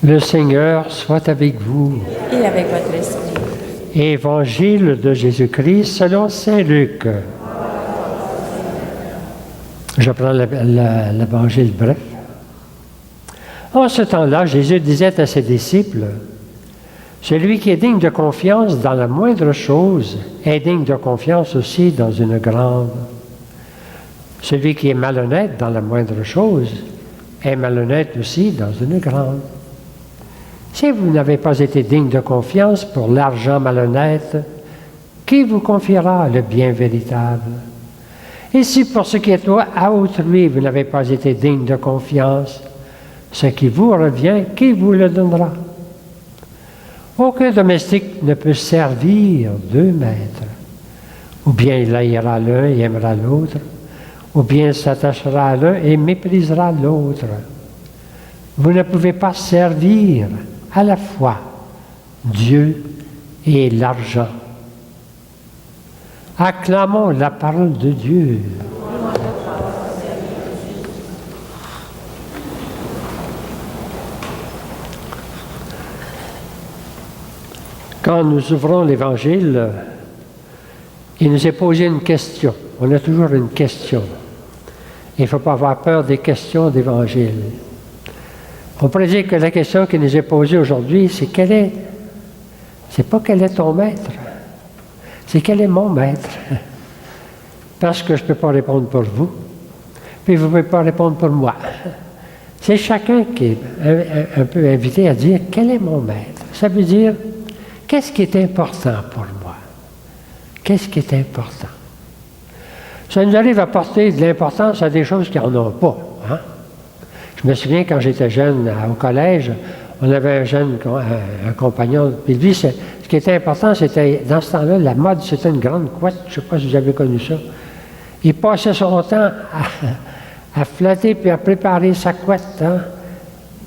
Le Seigneur soit avec vous. Et avec votre esprit. Évangile de Jésus-Christ selon saint Luc. Je prends l'évangile bref. En ce temps-là, Jésus disait à ses disciples, « Celui qui est digne de confiance dans la moindre chose est digne de confiance aussi dans une grande. Celui qui est malhonnête dans la moindre chose est malhonnête aussi dans une grande. Si vous n'avez pas été digne de confiance pour l'argent malhonnête, qui vous confiera le bien véritable? Et si pour ce qui est à autrui, vous n'avez pas été digne de confiance, ce qui vous revient, qui vous le donnera? Aucun domestique ne peut servir deux maîtres. Ou bien il haïra l'un et aimera l'autre, ou bien il s'attachera à l'un et méprisera l'autre. Vous ne pouvez pas servir à la fois Dieu et l'argent. Acclamons la parole de Dieu. Quand nous ouvrons l'Évangile, il nous est posé une question. On a toujours une question. Il ne faut pas avoir peur des questions d'Évangile. On pourrait dire que la question qui nous est posée aujourd'hui, c'est c'est pas quel est ton maître, c'est quel est mon maître. Parce que je ne peux pas répondre pour vous, puis vous ne pouvez pas répondre pour moi. C'est chacun qui est un peu invité à dire quel est mon maître. Ça veut dire qu'est-ce qui est important pour moi? Qu'est-ce qui est important? Ça nous arrive à porter de l'importance à des choses qui n'en ont pas. Hein? Je me souviens quand j'étais jeune au collège, on avait un compagnon, puis lui, ce qui était important, c'était, dans ce temps-là, la mode, c'était une grande couette, je ne sais pas si vous avez connu ça. Il passait son temps à flatter puis à préparer sa couette. Hein?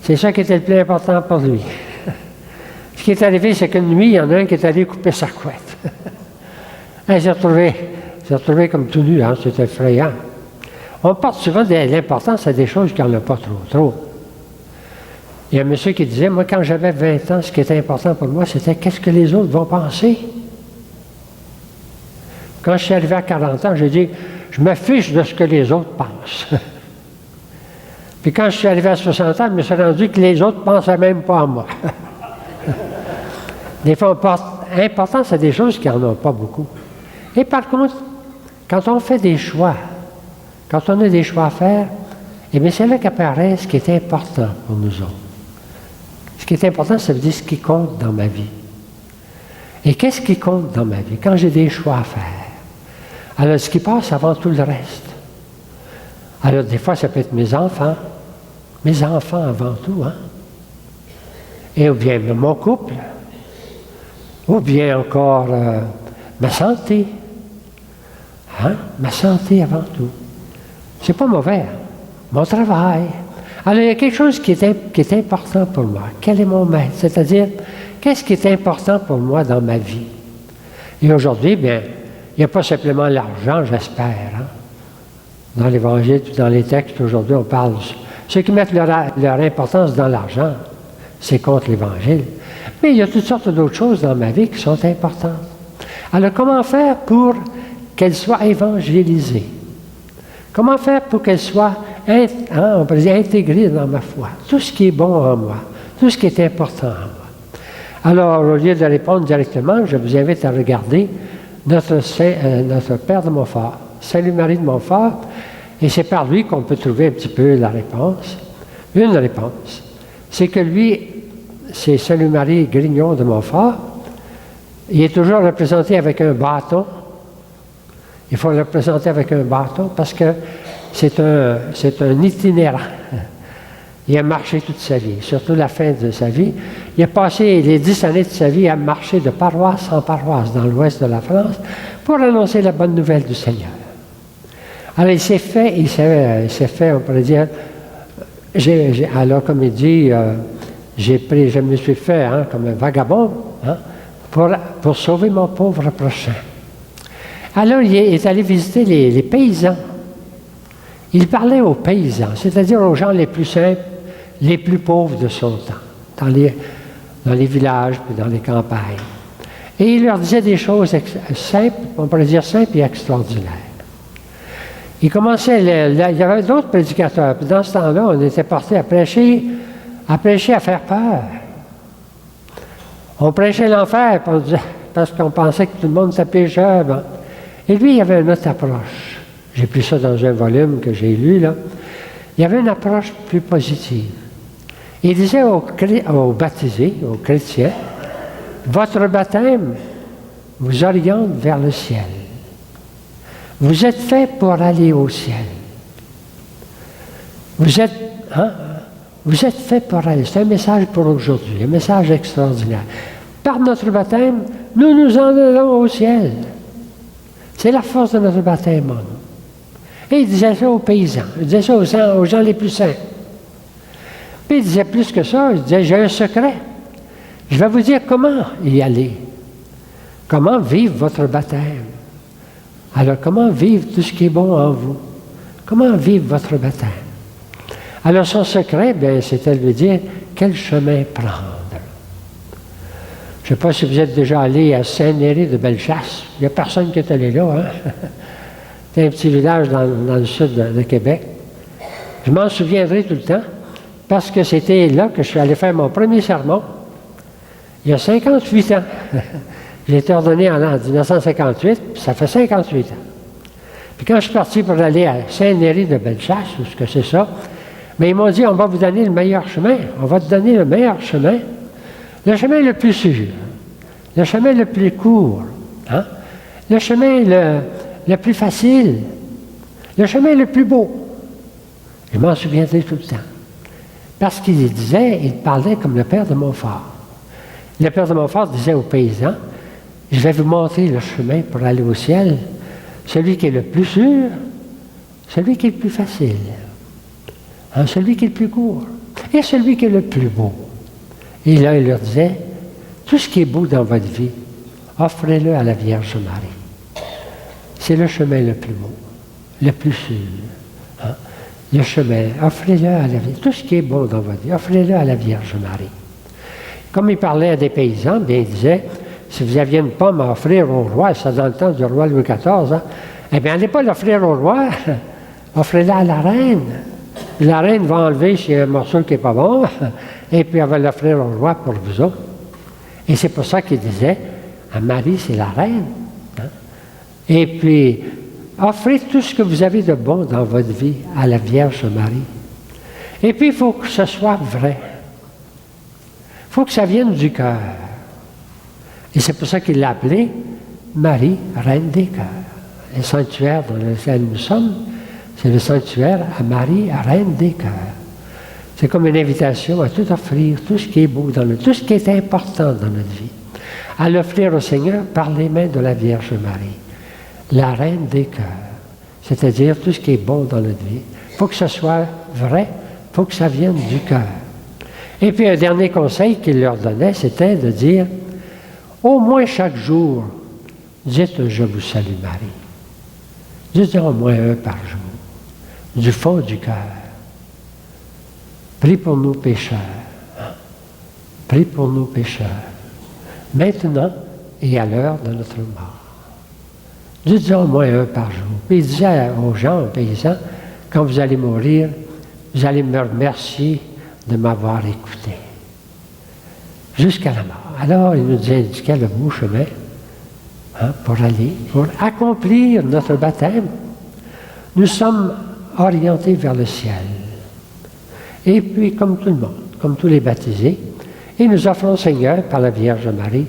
C'est ça qui était le plus important pour lui. Ce qui est arrivé, c'est qu'une nuit, il y en a un qui est allé couper sa couette. Il s'est retrouvé comme tout nu, hein? C'était effrayant. On porte souvent de l'importance à des choses qui n'en ont pas trop. Il y a un monsieur qui disait, moi, quand j'avais 20 ans, ce qui était important pour moi, c'était qu'est-ce que les autres vont penser. Quand je suis arrivé à 40 ans, j'ai dit, je me fiche de ce que les autres pensent. Puis quand je suis arrivé à 60 ans, je me suis rendu que les autres ne pensaient même pas à moi. Des fois, on porte importance à des choses qui n'en ont pas beaucoup. Et par contre, quand on fait des choix, quand on a des choix à faire, eh bien, c'est là qu'apparaît ce qui est important pour nous autres. Ce qui est important, ça veut dire ce qui compte dans ma vie. Et qu'est-ce qui compte dans ma vie? Quand j'ai des choix à faire. Alors, ce qui passe avant tout le reste. Alors, des fois, ça peut être mes enfants avant tout, hein? Et ou bien mon couple, ou bien encore ma santé. Hein? Ma santé avant tout. C'est pas mauvais. Hein? Mon travail. Alors, il y a quelque chose qui est important pour moi. Quel est mon maître? C'est-à-dire, qu'est-ce qui est important pour moi dans ma vie? Et aujourd'hui, bien, il n'y a pas simplement l'argent, j'espère. Hein? Dans l'Évangile, dans les textes, aujourd'hui, on parle. Ceux qui mettent leur importance dans l'argent, c'est contre l'Évangile. Mais il y a toutes sortes d'autres choses dans ma vie qui sont importantes. Alors, comment faire pour qu'elle soit évangélisée? Comment faire pour qu'elle soit, on peut dire, intégrée dans ma foi? Tout ce qui est bon en moi, tout ce qui est important en moi. Alors, au lieu de répondre directement, je vous invite à regarder notre Père de Montfort, Salut-Marie de Montfort, et c'est par lui qu'on peut trouver un petit peu la réponse. Une réponse, c'est que lui, c'est Salut-Marie Grignon de Montfort, il est toujours représenté avec un bâton. Il faut le représenter avec un bâton parce que c'est un itinérant. Il a marché toute sa vie, surtout la fin de sa vie. Il a passé les 10 années de sa vie à marcher de paroisse en paroisse dans l'ouest de la France pour annoncer la bonne nouvelle du Seigneur. Alors il s'est fait, on pourrait dire, alors comme il dit, je me suis fait comme un vagabond pour sauver mon pauvre prochain. Alors, il est allé visiter les paysans. Il parlait aux paysans, c'est-à-dire aux gens les plus simples, les plus pauvres de son temps. dans les villages, puis dans les campagnes. Et il leur disait des choses simples, on pourrait dire simples et extraordinaires. Il commençait, il y avait d'autres prédicateurs, puis dans ce temps-là, on était porté à prêcher, à faire peur. On prêchait l'enfer, parce qu'on pensait que tout le monde était pécheur. Bon. Et lui, il avait une autre approche. J'ai pris ça dans un volume que j'ai lu, là. Il y avait une approche plus positive. Il disait aux baptisés, aux chrétiens, votre baptême vous oriente vers le ciel. Vous êtes fait pour aller au ciel. Vous êtes fait pour aller. C'est un message pour aujourd'hui, un message extraordinaire. Par notre baptême, nous nous en allons au ciel. C'est la force de notre baptême en nous. Et il disait ça aux paysans, il disait ça aux gens les plus saints. Puis il disait plus que ça, il disait, j'ai un secret. Je vais vous dire comment y aller. Comment vivre votre baptême. Alors, comment vivre tout ce qui est bon en vous? Comment vivre votre baptême? Alors, son secret, bien, c'était de lui dire quel chemin prendre. Je ne sais pas si vous êtes déjà allé à Saint-Néry de Bellechasse. Il n'y a personne qui est allé là, hein? C'est un petit village dans le sud de Québec. Je m'en souviendrai tout le temps, parce que c'était là que je suis allé faire mon premier sermon, il y a 58 ans. J'ai été ordonné en 1958, puis ça fait 58 ans. Puis quand je suis parti pour aller à Saint-Néry de Bellechasse, ou ce que c'est ça, mais ils m'ont dit, on va vous donner le meilleur chemin. On va te donner le meilleur chemin. Le chemin le plus sûr. Le chemin le plus court. Hein? Le chemin le plus facile. Le chemin le plus beau. Je m'en souviendrai tout le temps. Parce qu'il disait, il parlait comme le père de Montfort. Le père de Montfort disait aux paysans, je vais vous montrer le chemin pour aller au ciel, celui qui est le plus sûr, celui qui est le plus facile, hein, celui qui est le plus court, et celui qui est le plus beau. Et là, il leur disait, tout ce qui est beau dans votre vie, offrez-le à la Vierge Marie. C'est le chemin le plus beau, le plus sûr. Hein. Le chemin, offrez-le à la Vierge. Tout ce qui est beau dans votre vie, offrez-le à la Vierge Marie. Comme il parlait à des paysans, bien, il disait, si vous aviez une pomme à offrir au roi, ça dans le temps du roi Louis XIV, hein, eh bien, n'allez pas l'offrir au roi, offrez-la à la reine. La reine va enlever s'il y a un morceau qui n'est pas bon, et puis elle va l'offrir au roi pour vous autres. Et c'est pour ça qu'il disait, à Marie, c'est la reine. Hein. Et puis, offrez tout ce que vous avez de bon dans votre vie à la Vierge Marie. Et puis, il faut que ce soit vrai. Il faut que ça vienne du cœur. Et c'est pour ça qu'il l'a appelée Marie, Reine des cœurs. Le sanctuaire dans lequel nous sommes, c'est le sanctuaire à Marie, Reine des cœurs. C'est comme une invitation à tout offrir, tout ce qui est beau dans notre vie, tout ce qui est important dans notre vie, à l'offrir au Seigneur par les mains de la Vierge Marie, la Reine des cœurs, c'est-à-dire tout ce qui est bon dans notre vie. Il faut que ce soit vrai, il faut que ça vienne du cœur. Et puis un dernier conseil qu'il leur donnait, c'était de dire, au moins chaque jour, dites « Je vous salue Marie ». Dites au moins un par jour, du fond du cœur. Prie pour nous pécheurs. Prie pour nous pécheurs. Maintenant et à l'heure de notre mort. Dites-en au moins un par jour. Puis il disait aux gens, aux paysans, quand vous allez mourir, vous allez me remercier de m'avoir écouté. Jusqu'à la mort. Alors, il nous indiquait le beau chemin pour aller, pour accomplir notre baptême. Nous sommes orientés vers le ciel. Et puis, comme tout le monde, comme tous les baptisés, et nous offrons au Seigneur, par la Vierge Marie,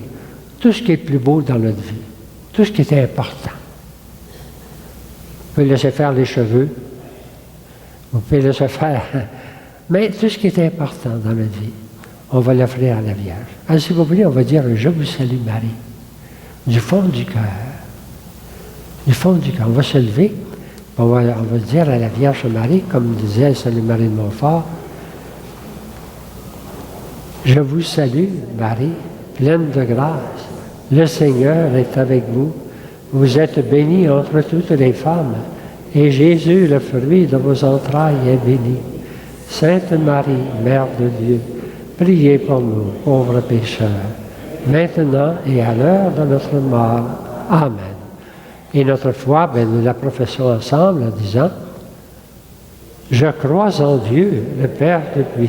tout ce qui est plus beau dans notre vie, tout ce qui est important. Vous pouvez laisser faire les cheveux, vous pouvez laisser faire, mais tout ce qui est important dans notre vie, on va l'offrir à la Vierge. Alors, si vous voulez, on va dire « Je vous salue Marie », du fond du cœur. Du fond du cœur. On va se lever, on va dire à la Vierge Marie, comme disait Sainte Marie de Montfort, « Je vous salue Marie, pleine de grâce, le Seigneur est avec vous. Vous êtes bénie entre toutes les femmes, et Jésus, le fruit de vos entrailles, est béni. Sainte Marie, Mère de Dieu, priez pour nous, pauvres pécheurs, maintenant et à l'heure de notre mort. Amen. Et notre foi, nous la professons ensemble en disant, je crois en Dieu, le Père Tout-Puissant,